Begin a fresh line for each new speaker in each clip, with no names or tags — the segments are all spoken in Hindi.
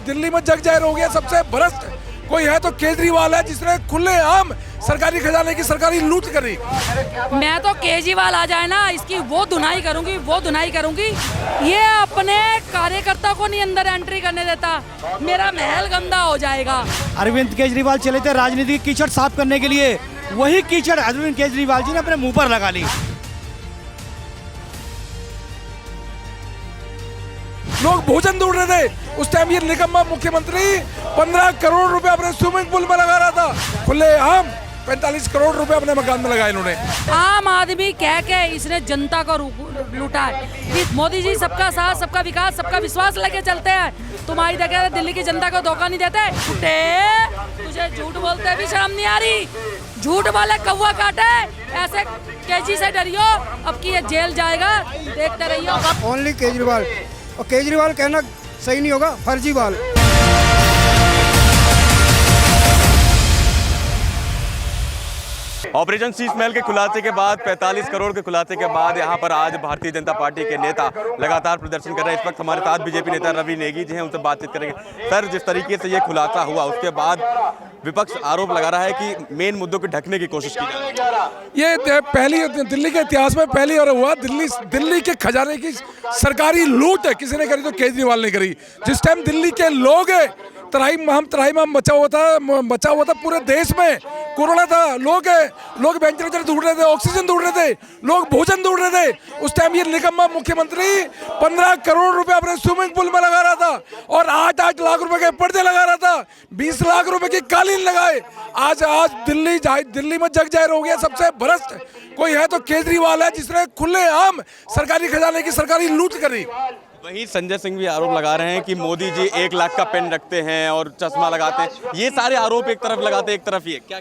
दिल्ली में जग जाहिर हो गया, सबसे भ्रष्ट कोई है तो केजरीवाल है, जिसने खुलेआम सरकारी खजाने की सरकारी लूट करी।
मैं तो केजरीवाल आ जाए ना, इसकी वो धुनाई करूंगी। ये अपने कार्यकर्ता को नहीं अंदर एंट्री करने देता, मेरा महल गंदा हो जाएगा।
अरविंद केजरीवाल चले थे राजनीति की कीचड़ साफ करने के लिए, वही कीचड़ अरविंद केजरीवाल जी ने अपने मुंह पर लगा ली।
लोग भोजन ढूंढ रहे थे उस टाइम, ये निकम्मा मुख्यमंत्री 15 करोड़ रुपए अपने स्विमिंग पूल में लगा रहा था खुलेआम। 45 करोड़ रुपए अपने मकान में लगाए इन्होंने।
आम आदमी कह के इसने जनता को लूटा है कि मोदी जी सबका साथ, सबका विकास, सबका विश्वास लेके चलते हैं। तुम्हारी देखा दिल्ली की जनता को धोखा नहीं देते। तुझे झूठ बोलते भी शर्म नहीं आ रही, झूठ वाले कौवा काटे। ऐसे केजी से डरियो, अब की ये जेल जाएगा, देखते रहियो।
ओनली केजरीवाल, और केजरीवाल कहना सही नहीं होगा, फर्जीवाल।
ऑपरेशन शीशमहल के खुलासे के बाद, 45 करोड़ के खुलासे के बाद यहाँ पर आज भारतीय जनता पार्टी के नेता लगातार प्रदर्शन कर रहे हैं। इस वक्त हमारे साथ बीजेपी नेता रवि नेगी जी हैं, उनसे बातचीत करेंगे। सर, जिस तरीके से ये खुलासा हुआ उसके बाद विपक्ष आरोप लगा रहा है कि मेन मुद्दों को ढकने की कोशिश की जा रही है।
ये पहली दिल्ली के इतिहास में पहली बार हुआ, दिल्ली के खजाने की सरकारी लूट है किसी ने करी तो केजरीवाल ने करी। जिस टाइम दिल्ली के लोग त्राहिमाम बचा हुआ था पूरे देश में, कोरोना था, लोग वेंटिलेटर ढूंढ रहे थे, ऑक्सीजन ढूंढ रहे थे, लोग भोजन ढूंढ रहे थे, उस टाइम ये निकम्मा मुख्यमंत्री 15 करोड़ रुपए अपने स्विमिंग पूल में लगा रहा था और 8-8 लाख रुपए के पर्दे लगा रहा था, 20 लाख रुपए की कालीन लगाए। आज दिल्ली में जग जाहिर हो गया, सबसे भ्रष्ट कोई है तो केजरीवाल है, जिसने खुलेआम सरकारी खजाने की सरकारी लूट करी।
वहीं संजय सिंह भी आरोप लगा रहे हैं कि मोदी जी 1 लाख का पेन रखते हैं और चश्मा लगाते हैं। ये सारे आरोप एक तरफ लगाते हैं, एक तरफ ये क्या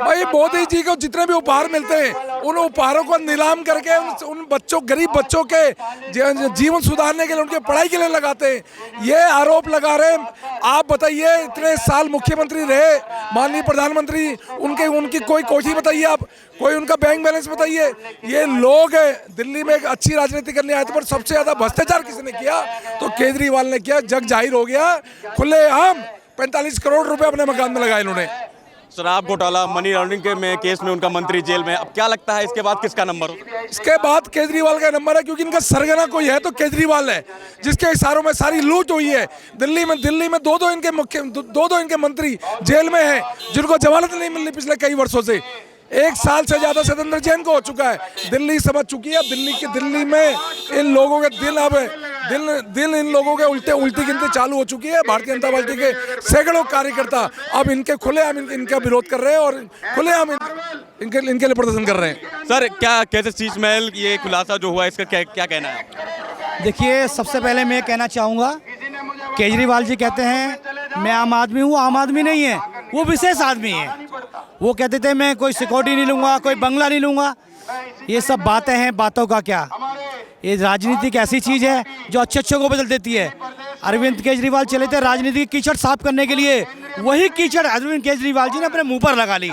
भाई, मोदी जी को जितने भी उपहार मिलते हैं उन उपहारों को नीलाम करके उन बच्चों, गरीब बच्चों के जीवन सुधारने के लिए, उनके पढ़ाई के लिए लगाते हैं। ये आरोप लगा रहे हैं। आप बताइए, इतने साल मुख्यमंत्री रहे माननीय प्रधानमंत्री, उनकी कोई कोठी बताइए, आप कोई उनका बैंक बैलेंस बताइए। ये लोग दिल्ली में एक अच्छी राजनीति करने आए थे, पर सबसे ज्यादा भ्रष्टाचार किसने किया तो केजरीवाल ने किया। जग जाहिर हो गया, खुलेआम 45 करोड़ रुपए अपने मकान में लगाए इन्होंने।
शराब घोटाला, मनी लॉन्ड्रिंग के केस में उनका मंत्री जेल में। अब क्या लगता है इसके बाद किसका नंबर हो?
इसके बाद केजरीवाल का नंबर है, क्योंकि इनका सरगना कोई है तो केजरीवाल है, जिसके इशारों में सारी लूट हुई है। दिल्ली में दो इनके मंत्री जेल में हैं, जिनको जमानत नहीं मिल रही पिछले कई वर्षों से। 1 साल से ज्यादा सतेंद्र जैन को हो चुका है। दिल्ली समझ चुकी है, दिल्ली में इन लोगों के दिल इन लोगों के उल्टी गिनती चालू हो चुकी है। भारतीय जनता पार्टी के सैकड़ों कार्यकर्ता अब इनके खुलेआम इनका विरोध कर रहे हैं और खुलेआम इनके लिए प्रदर्शन कर रहे हैं।
सर, क्या कैसे शीशमहल ये खुलासा जो हुआ, इसका क्या कहना है?
देखिए, सबसे पहले मैं कहना चाहूँगा, केजरीवाल जी कहते हैं मैं आम आदमी हूँ, आम आदमी नहीं है, वो विशेष आदमी है। वो कहते थे मैं कोई सिक्योरिटी नहीं लूँगा, कोई बंगला नहीं लूँगा। ये सब बातें हैं, बातों का क्या। ये राजनीति एक ऐसी चीज़ है जो अच्छे को बदल देती है। अरविंद केजरीवाल चले थे राजनीति की कीचड़ साफ करने के लिए, वही कीचड़ अरविंद केजरीवाल जी ने अपने मुंह पर लगा ली।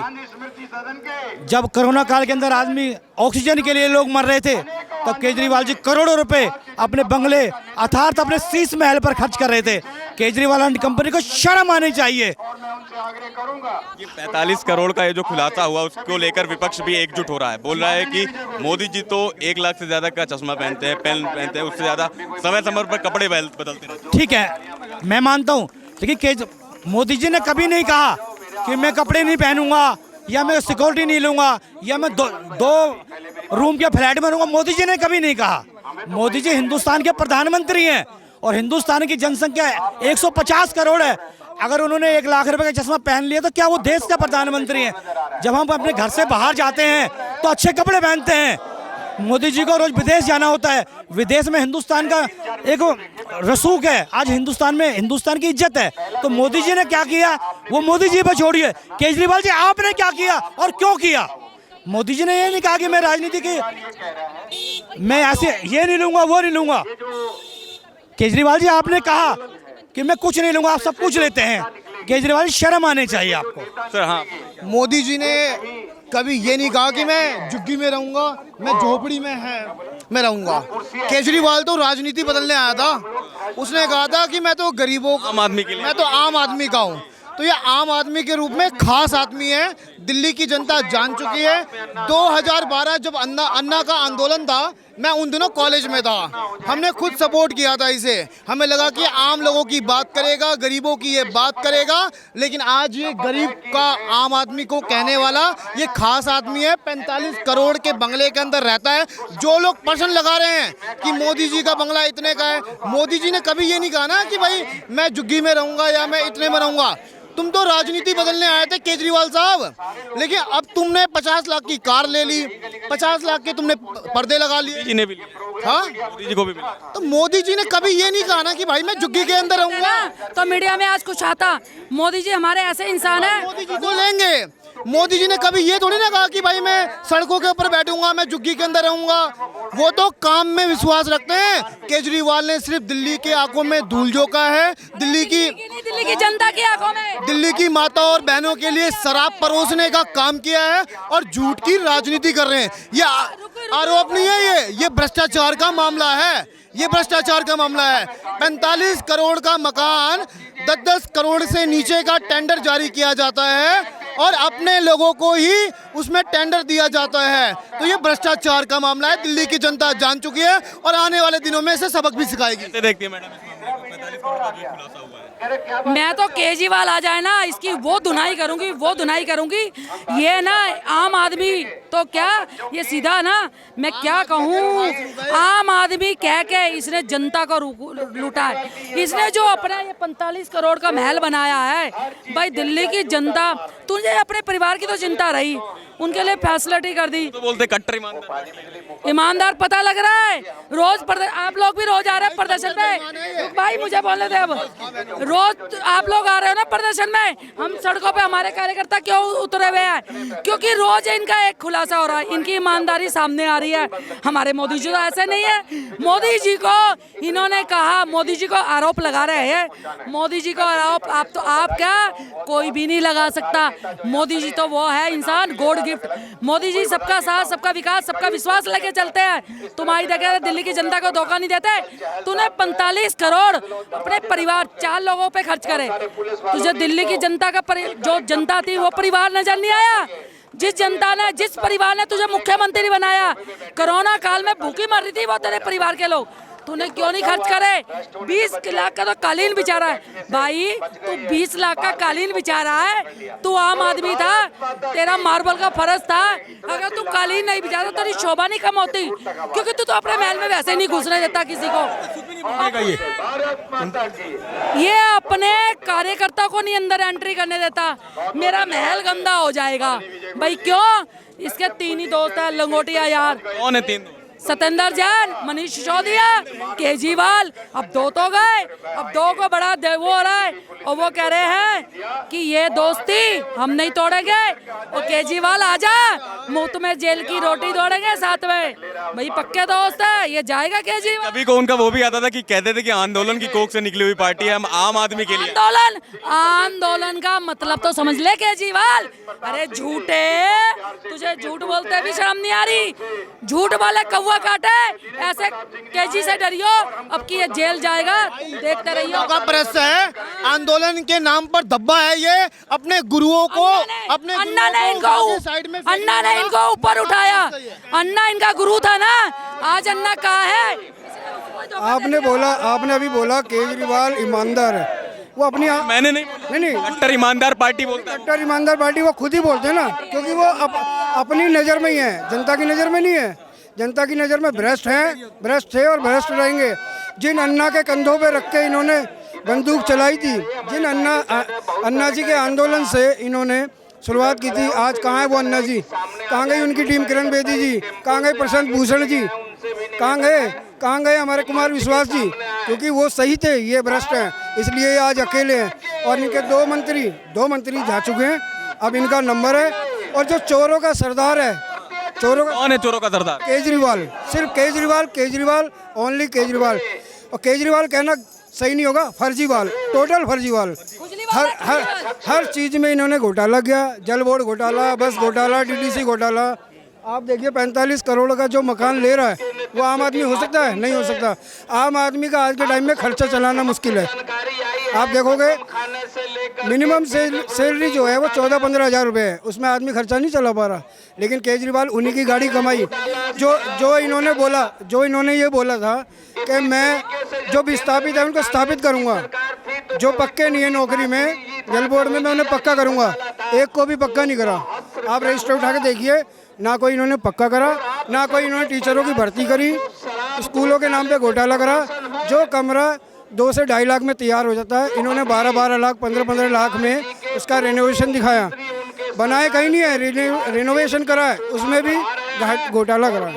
जब कोरोना काल के अंदर आदमी ऑक्सीजन के लिए लोग मर रहे थे, तब केजरीवाल जी करोड़ों रुपए अपने बंगले अर्थात अपने शीश महल पर खर्च कर रहे थे। केजरीवाल एंड कंपनी को शर्म आनी चाहिए।
ये 45 करोड़ का ये जो खुलासा हुआ, उसको लेकर विपक्ष भी एकजुट हो रहा है। बोल रहा है कि मोदी जी तो 1 लाख से ज्यादा का चश्मा पहनते हैं, पेन पहनते हैं, उससे ज्यादा समय पर कपड़े बदलते रहते हैं।
ठीक है, मैं मानता हूँ, लेकिन मोदी जी ने कभी नहीं कहा कि मैं कपड़े नहीं पहनूंगा, या मैं सिक्योरिटी नहीं लूंगा, या मैं दो रूम के फ्लैट में रहूंगा। मोदी जी ने कभी नहीं कहा। मोदी जी हिंदुस्तान के प्रधानमंत्री हैं और हिंदुस्तान की जनसंख्या 150 करोड़ है। अगर उन्होंने 1 लाख रुपए का चश्मा पहन लिया तो क्या वो देश का प्रधानमंत्री हैं? जब हम अपने घर से बाहर जाते हैं तो अच्छे कपड़े पहनते हैं। मोदी जी को रोज विदेश जाना होता है, विदेश में हिंदुस्तान का एक रसूख है। आज हिंदुस्तान में हिंदुस्तान की इज्जत है। तो मोदी जी ने क्या किया वो मोदी जी पर छोड़िए। केजरीवाल जी आपने क्या किया और क्यों किया? मोदी जी ने ये नहीं कहा कि मैं राजनीति की मैं ऐसे ये नहीं लूंगा, वो नहीं लूंगा। केजरीवाल जी आपने कहा कि मैं कुछ नहीं लूंगा, आप सब कुछ लेते हैं। केजरीवाल जी शर्म आने चाहिए आपको।
सर, हाँ,
मोदी जी ने कभी ये नहीं कहा कि मैं झुग्गी में रहूंगा, मैं झोपड़ी में है।
में रहूंगा। केजरीवाल तो राजनीति बदलने आया था, उसने कहा था कि मैं तो गरीबों
आम आदमी के लिए
मैं तो आम आदमी का हूँ। तो ये आम आदमी के रूप में खास आदमी है, दिल्ली की जनता जान चुकी है। 2012 जब अन्ना का आंदोलन था, मैं उन दिनों कॉलेज में था, हमने खुद सपोर्ट किया था इसे। हमें लगा कि आम लोगों की बात करेगा, गरीबों की ये बात करेगा। लेकिन आज ये गरीब का आम आदमी को कहने वाला ये खास आदमी है। 45 करोड़ के बंगले के अंदर रहता है। जो लोग प्रश्न लगा रहे हैं कि मोदी जी का बंगला इतने का है, मोदी जी ने कभी ये नहीं कहा ना कि भाई मैं झुग्गी में रहूंगा या मैं इतने में रहूंगा। तुम तो राजनीति बदलने आए थे केजरीवाल साहब, लेकिन अब तुमने 50 लाख की कार ले ली, 50 लाख के तुमने पर्दे लगा लिए।
जी ने भी लिया,
हाँ,
मोदी जी को भी मिला।
तो मोदी जी ने कभी ये नहीं कहा ना कि भाई मैं झुग्गी के अंदर रहूंगा।
तो मीडिया में आज कुछ आता, मोदी जी हमारे ऐसे इंसान है।
मोदी जी को लेंगे। मोदी जी ने कभी ये थोड़ी ना कहा कि भाई मैं सड़कों के ऊपर बैठूंगा, मैं झुग्गी के अंदर रहूंगा। वो तो काम में विश्वास रखते हैं। केजरीवाल ने सिर्फ दिल्ली के आंखों में धूल झोंका है, दिल्ली की
जनता की आंखों में,
दिल्ली की माता और बहनों के लिए शराब परोसने का काम किया है और झूठ की राजनीति कर रहे हैं। ये आरोप नहीं है, ये भ्रष्टाचार का मामला है। ये भ्रष्टाचार का मामला है। 45 करोड़ का मकान 10-10 करोड़ से नीचे का टेंडर जारी किया जाता है और अपने लोगों को ही उसमें टेंडर दिया जाता है। तो ये भ्रष्टाचार का मामला है। दिल्ली की जनता जान चुकी है और आने वाले दिनों में इसे सबक भी सिखाएगी।
कैसे देखती है मैडम इस मामले को? 45 करोड़ का जो खुलासा हुआ है।
मैं तो केजरीवाल आ जाए ना, इसकी वो धुनाई करूंगी। ये ना आम आदमी तो क्या, ये सीधा ना मैं क्या कहूँ, आम आदमी कह के इसने जनता को लूटा है। इसने जो अपना ये 45 करोड़ का महल बनाया है, भाई दिल्ली की जनता, तुझे अपने परिवार की तो चिंता रही, उनके लिए फैसिलिटी कर दी।
तो बोलते कट्टर
ईमानदार पता लग रहा है। आप लोग भी रोज आ रहे हैं प्रदर्शन में, भाई मुझे बोलने दे। अब रोज आप लोग आ रहे हो ना प्रदर्शन में, हम सड़कों पे हमारे कार्यकर्ता क्यों उतरे हुए हैं? क्योंकि रोज इनका एक खुलासा हो रहा है, इनकी ईमानदारी सामने आ रही है। हमारे मोदी जी तो ऐसे नहीं है। मोदी जी को इन्होंने कहा, मोदी जी को आरोप लगा रहे हैं, मोदी जी को आरोप आप क्या कोई भी नहीं लगा सकता। मोदी जी तो वो है इंसान गॉड गिफ्ट। मोदी जी सबका साथ, सबका विकास, सबका विश्वास लेके चलते हैं। तुम्हारी जगह दिल्ली की जनता को धोखा नहीं देते। तूने 45 करोड़ अपने परिवार 4 लोगों पे खर्च करे, तुझे दिल्ली की जनता का जो जनता थी वो परिवार नजर नहीं आया? जिस परिवार ने तुझे मुख्यमंत्री बनाया, कोरोना काल में भूखी मर रही थी वो तेरे परिवार के लोग, तूने क्यों नहीं खर्च करे? 20 लाख का तो कालीन बिछा रहा है भाई, तू 20 लाख का कालीन बिछा रहा है। तू आम आदमी था, तेरा मार्बल का फर्ज था। अगर तू कालीन नहीं बिछाता तेरी शोभा नहीं कम होती, क्योंकि तू तो अपने महल में वैसे नहीं घुसने देता किसी को। ये अपने कार्यकर्ता को नहीं अंदर एंट्री करने देता। मेरा महल गंदा हो जाएगा भाई। क्यों? इसके 3 ही दोस्त है लंगोटिया यार।
कौन है 3 दोस्त?
सत्येंद्र जैन, मनीष सिसोदिया, केजरीवाल। अब 2 तो गए, अब 2 को बड़ा वो हो रहा है और वो कह रहे हैं कि ये दोस्ती हम नहीं तोड़ेंगे। और केजरीवाल आजा, मुफ्त में जेल की रोटी तोड़ेंगे साथ में। भाई पक्के दोस्त है, ये जाएगा केजरीवाल।
अभी को उनका वो भी आता था कि कहते थे कि आंदोलन की कोख से निकली हुई पार्टी है, हम आम आदमी के लिए।
आंदोलन का मतलब तो समझ ले केजरीवाल। अरे झूठे, तुझे झूठ बोलते भी शर्म नहीं आ रही? झूठ वाले कौवा काटे, ऐसे केजी से डरियो, अब की ये जेल जाएगा, देखते रहियो।
का प्रश्न है, आंदोलन के नाम पर धब्बा है ये। अपने गुरुओं को, अपने
अन्ना ने इनको ऊपर उठाया। अन्ना इनका गुरु था ना, आज अन्ना कहाँ है?
आपने अभी बोला केजरीवाल ईमानदार है। वो अपनी
मैंने नहीं, कट्टर ईमानदार पार्टी बोलता है।
कट्टर ईमानदार पार्टी वो खुद ही बोलते हैं ना, क्योंकि वो अपनी नज़र में ही है, जनता की नज़र में नहीं है। जनता की नज़र में भ्रष्ट थे और भ्रष्ट रहेंगे। जिन अन्ना के कंधों पे रख के इन्होंने बंदूक चलाई थी, जिन अन्ना जी के आंदोलन से इन्होंने शुरुआत की थी, आज कहाँ है वो अन्ना जी? कहाँ गई उनकी टीम? किरण बेदी जी कहाँ गए? प्रशांत भूषण जी कहाँ गए हमारे कुमार विश्वास जी? क्योंकि वो सही थे, ये भ्रष्ट हैं, इसलिए आज अकेले हैं। और इनके 2 मंत्री जा चुके हैं, अब इनका नंबर है। और जो चोरों का सरदार है,
कौन है चोरों का सरदार?
केजरीवाल। सिर्फ केजरीवाल, ओनली केजरीवाल। और केजरीवाल कहना सही नहीं होगा, फर्जीवाल, टोटल फर्जीवाल। हर चीज़ में इन्होंने घोटाला किया, जल बोर्ड घोटाला, बस घोटाला, DDC घोटाला। आप देखिए 45 करोड़ का जो मकान ले रहा है, वो आम आदमी हो सकता है? नहीं हो सकता। आम आदमी का आज के टाइम में खर्चा चलाना मुश्किल है। आप देखोगे मिनिमम सैलरी जो है वो 14-15 हज़ार रुपये है, उसमें आदमी खर्चा नहीं चला पा रहा। लेकिन केजरीवाल उन्हीं की गाड़ी कमाई। जो इन्होंने ये बोला था कि मैं जो विस्थापित है उनको स्थापित करूंगा, जो पक्के नहीं है नौकरी में जल बोर्ड में मैं उन्हें पक्का करूंगा, एक को भी पक्का नहीं करा। आप रजिस्टर उठा के देखिए, ना कोई इन्होंने पक्का करा, ना कोई इन्होंने टीचरों की भर्ती करी, स्कूलों के नाम पे घोटाला करा। जो कमरा 2 से 2.5 लाख में तैयार हो जाता है, इन्होंने 12-12 लाख 15-15 लाख में उसका रेनोवेशन दिखाया। बनाए कहीं नहीं है, रेनोवेशन करा है उसमें भी घोटाला करा है।